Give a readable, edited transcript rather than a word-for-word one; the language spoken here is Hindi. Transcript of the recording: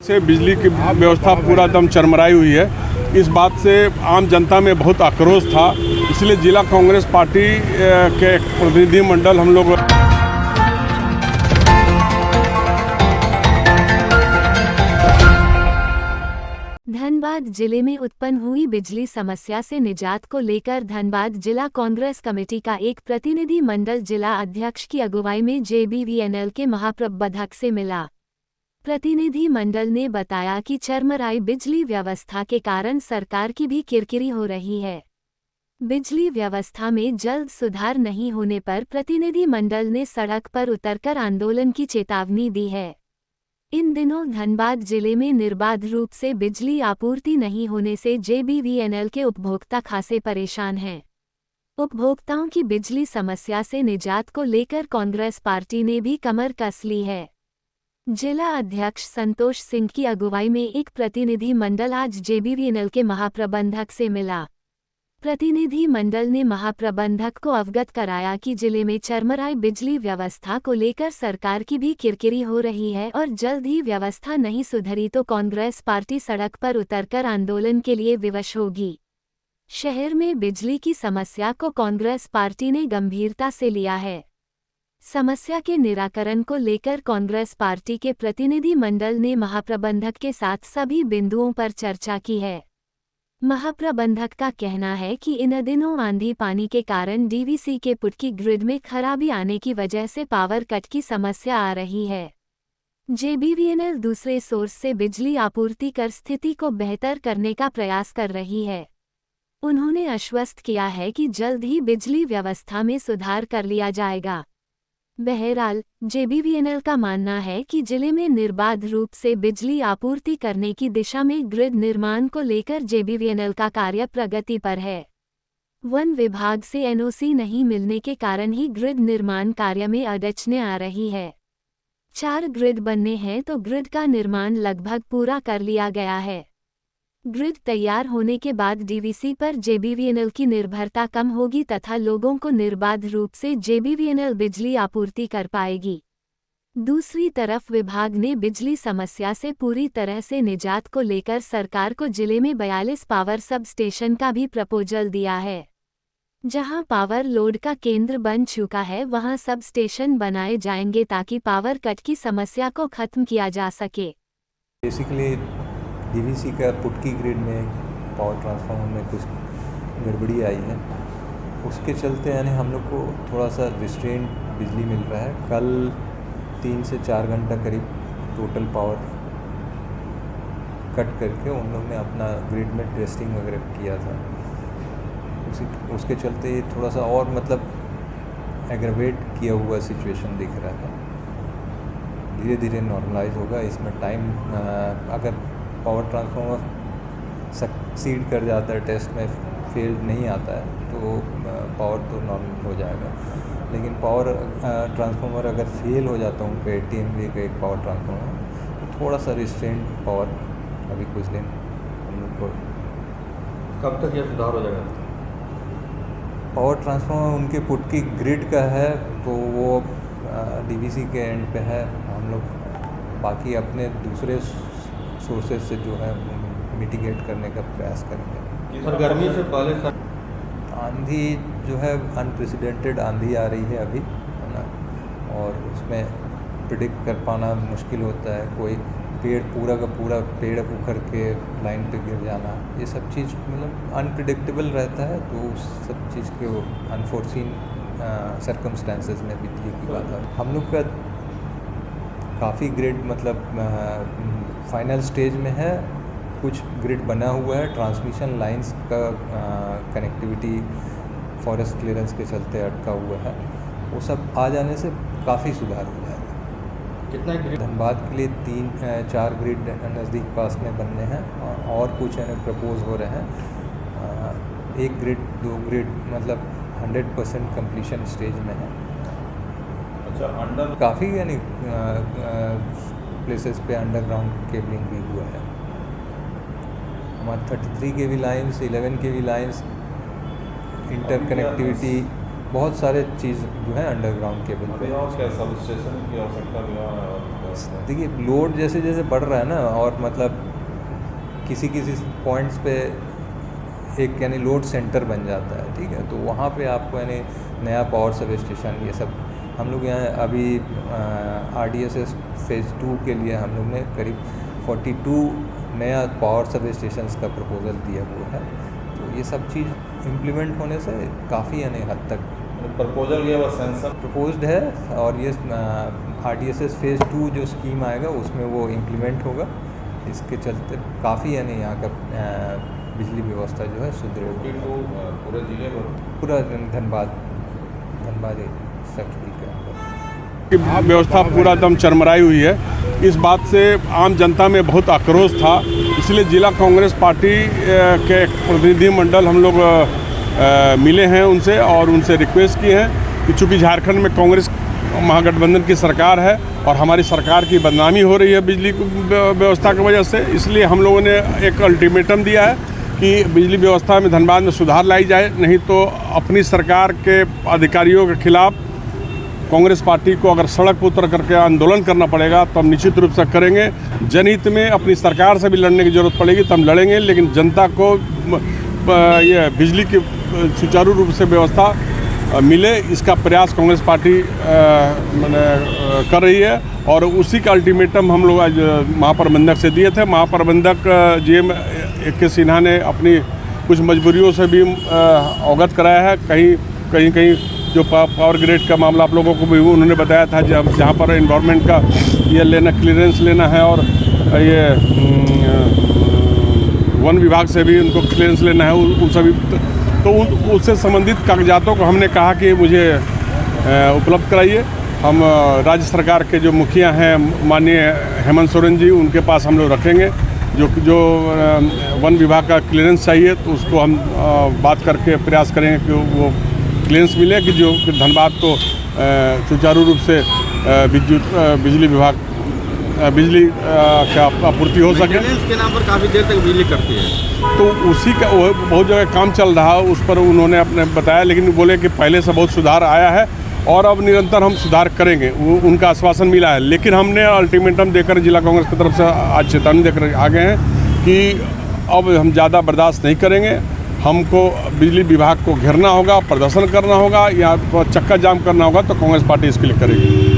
से बिजली की व्यवस्था पूरा दम चरमराई हुई है। इस बात से आम जनता में बहुत आक्रोश था, इसलिए जिला कांग्रेस पार्टी के प्रतिनिधिमंडल हम लोग धनबाद जिले में उत्पन्न हुई बिजली समस्या से निजात को लेकर धनबाद जिला कांग्रेस कमेटी का एक प्रतिनिधि मंडल जिला अध्यक्ष की अगुवाई में JBVNL के महाप्रबंधक से मिला। प्रतिनिधि मंडल ने बताया कि चरमराई बिजली व्यवस्था के कारण सरकार की भी किरकिरी हो रही है। बिजली व्यवस्था में जल्द सुधार नहीं होने पर प्रतिनिधि मंडल ने सड़क पर उतरकर आंदोलन की चेतावनी दी है। इन दिनों धनबाद जिले में निर्बाध रूप से बिजली आपूर्ति नहीं होने से JBVNL के उपभोक्ता खासे परेशान हैं। उपभोक्ताओं की बिजली समस्या से निजात को लेकर कांग्रेस पार्टी ने भी कमर कस ली है। जिला अध्यक्ष संतोष सिंह की अगुवाई में एक प्रतिनिधि मंडल आज JBVNL के महाप्रबंधक से मिला। प्रतिनिधि मंडल ने महाप्रबंधक को अवगत कराया कि जिले में चरमराई बिजली व्यवस्था को लेकर सरकार की भी किरकिरी हो रही है और जल्द ही व्यवस्था नहीं सुधरी तो कांग्रेस पार्टी सड़क पर उतरकर आंदोलन के लिए विवश होगी। शहर में बिजली की समस्या को कांग्रेस पार्टी ने गंभीरता से लिया है। समस्या के निराकरण को लेकर कांग्रेस पार्टी के प्रतिनिधि मंडल ने महाप्रबंधक के साथ सभी बिंदुओं पर चर्चा की है। महाप्रबंधक का कहना है कि इन दिनों आंधी पानी के कारण DVC के पुटकी ग्रिड में खराबी आने की वजह से पावर कट की समस्या आ रही है। JBVNL दूसरे सोर्स से बिजली आपूर्ति कर स्थिति को बेहतर करने का प्रयास कर रही है। उन्होंने आश्वस्त किया है कि जल्द ही बिजली व्यवस्था में सुधार कर लिया जाएगा। बहरहाल JBVNL का मानना है कि जिले में निर्बाध रूप से बिजली आपूर्ति करने की दिशा में ग्रिड निर्माण को लेकर JBVNL का कार्य प्रगति पर है। वन विभाग से NOC नहीं मिलने के कारण ही ग्रिड निर्माण कार्य में अड़चनें आ रही है। 4 ग्रिड बनने हैं तो ग्रिड का निर्माण लगभग पूरा कर लिया गया है। ग्रिड तैयार होने के बाद DVC पर JBVNL की निर्भरता कम होगी तथा लोगों को निर्बाध रूप से JBVNL बिजली आपूर्ति कर पाएगी। दूसरी तरफ विभाग ने बिजली समस्या से पूरी तरह से निजात को लेकर सरकार को जिले में 42 पावर सब स्टेशन का भी प्रपोजल दिया है। जहां पावर लोड का केंद्र बन चुका है वहां सब स्टेशन बनाए जाएंगे ताकि पावर कट की समस्या को खत्म किया जा सके। बेसिकली DVC का पुटकी ग्रिड में पावर ट्रांसफार्मर में कुछ गड़बड़ी आई है, उसके चलते यानी हम लोग को थोड़ा सा रिस्ट्रेंट बिजली मिल रहा है। कल 3 से 4 घंटा करीब टोटल पावर कट करके उन लोगों ने अपना ग्रिड में टेस्टिंग वगैरह किया था। उसके चलते थोड़ा सा और मतलब एग्रवेट किया हुआ सिचुएशन दिख रहा है। धीरे धीरे नॉर्मलाइज होगा। इसमें टाइम अगर पावर ट्रांसफार्मर सक्सीड कर जाता है, टेस्ट में फेल नहीं आता है तो पावर तो नॉर्मल हो जाएगा। लेकिन पावर ट्रांसफार्मर अगर फेल हो जाता हूँ पे TMV का एक पावर ट्रांसफार्मर तो थोड़ा सा रिस्ट्रेंट पावर अभी कुछ दिन हम लोग को। कब तक यह सुधार हो जाएगा? पावर ट्रांसफार्मर उनके पुटकी ग्रिड का है तो वो DVC के एंड पे है। हम लोग बाकी अपने दूसरे सोर्सेज से जो है मिटिगेट करने का प्रयास करेंगे। सर गर्मी से पहले आंधी जो है अनप्रेसिडेंटेड आंधी आ रही है अभी, है ना, और उसमें प्रिडिक्ट कर पाना मुश्किल होता है। कोई पेड़ पूरा का पूरा पेड़ उखड़ के लाइन पे गिर जाना, ये सब चीज़ मतलब अनप्रिडिक्टेबल रहता है। तो उस सब चीज़ के अनफोर्सीन सर्कमस्टेंसेस में भी ये की बात है। हम लोग का काफ़ी ग्रिड मतलब फाइनल स्टेज में है। कुछ ग्रिड बना हुआ है, ट्रांसमिशन लाइंस का कनेक्टिविटी फॉरेस्ट क्लियरेंस के चलते अटका हुआ है। वो सब आ जाने से काफ़ी सुधार हो जाएगा। कितना ग्रिड? धनबाद के लिए 3-4 ग्रिड नज़दीक पास में बनने हैं और कुछ प्रपोज हो रहे हैं। 1 ग्रिड 2 ग्रिड मतलब 100% कंप्लीशन स्टेज में है। अच्छा, अंडर काफ़ी यानी प्लेसेस पे अंडरग्राउंड केबलिंग भी हुआ है। हमारा 33 kV lines, 11 kV lines, interconnectivity, बहुत सारे चीज़ जो है अंडरग्राउंड केबल पे। सब स्टेशन की आवश्यकता व्यवस्था? देखिए लोड जैसे जैसे बढ़ रहा है ना, और मतलब किसी किसी पॉइंट्स पे एक यानी लोड सेंटर बन जाता है, ठीक है, तो वहाँ पे आपको यानी नया पावर सब स्टेशन ये सब हम लोग यहाँ अभी RDSS फेज़ 2 के लिए हम लोग ने करीब 42 नया पावर सब स्टेशंस का प्रपोजल दिया हुआ है। तो ये सब चीज़ इम्प्लीमेंट होने से काफ़ी यानी हद तक प्रपोजल ये बस सेंसर प्रपोज्ड है, और ये RDSS फेज़ 2 जो स्कीम आएगा उसमें वो इम्प्लीमेंट होगा। इसके चलते काफ़ी यानी यहाँ का बिजली व्यवस्था जो है सुदृढ़ होगा पूरे जिले में, पूरा धनबाद सर्किल के अंदर। की व्यवस्था पूरा दम चरमराई हुई है। इस बात से आम जनता में बहुत आक्रोश था, इसलिए जिला कांग्रेस पार्टी के एक प्रतिनिधिमंडल हम लोग मिले हैं उनसे और उनसे रिक्वेस्ट की है कि चूँकि झारखंड में कांग्रेस महागठबंधन की सरकार है और हमारी सरकार की बदनामी हो रही है बिजली व्यवस्था की वजह से, इसलिए हम लोगों ने एक अल्टीमेटम दिया है कि बिजली व्यवस्था में धनबाद में सुधार लाई जाए, नहीं तो अपनी सरकार के अधिकारियों के खिलाफ कांग्रेस पार्टी को अगर सड़क पर उतर करके आंदोलन करना पड़ेगा तो हम निश्चित रूप से करेंगे। जनहित में अपनी सरकार से भी लड़ने की ज़रूरत पड़ेगी तो हम लड़ेंगे, लेकिन जनता को ये बिजली की सुचारू रूप से व्यवस्था मिले इसका प्रयास कांग्रेस पार्टी कर रही है। और उसी का अल्टीमेटम हम लोग आज महाप्रबंधक से दिए थे। महाप्रबंधक GM के सिन्हा ने अपनी कुछ मजबूरियों से भी अवगत कराया है। कहीं जो पावर ग्रिड का मामला आप लोगों को भी उन्होंने बताया था, जहाँ पर एनवायरनमेंट का ये लेना क्लियरेंस लेना है और ये वन विभाग से भी उनको क्लियरेंस लेना है, उन सभी तो उससे संबंधित कागजातों को हमने कहा कि मुझे उपलब्ध कराइए। हम राज्य सरकार के जो मुखिया हैं माननीय हेमंत सोरेन जी, उनके पास हम लोग रखेंगे। जो वन विभाग का क्लियरेंस चाहिए तो उसको हम बात करके प्रयास करेंगे कि वो क्लियरेंस मिले कि जो धनबाद को सुचारू रूप से बिजली विभाग बिजली का आपूर्ति हो सके। के नाम पर काफ़ी देर तक बिजली कटती है, तो उसी का बहुत जगह काम चल रहा है, उस पर उन्होंने अपने बताया, लेकिन बोले कि पहले से बहुत सुधार आया है और अब निरंतर हम सुधार करेंगे, उनका आश्वासन मिला है। लेकिन हमने अल्टीमेटम देकर जिला कांग्रेस की तरफ से आज चेतावनी देकर आ गए हैं कि अब हम ज़्यादा बर्दाश्त नहीं करेंगे। हमको बिजली विभाग को घेरना होगा, प्रदर्शन करना होगा या चक्का जाम करना होगा, तो कांग्रेस पार्टी इसके लिए करेगी।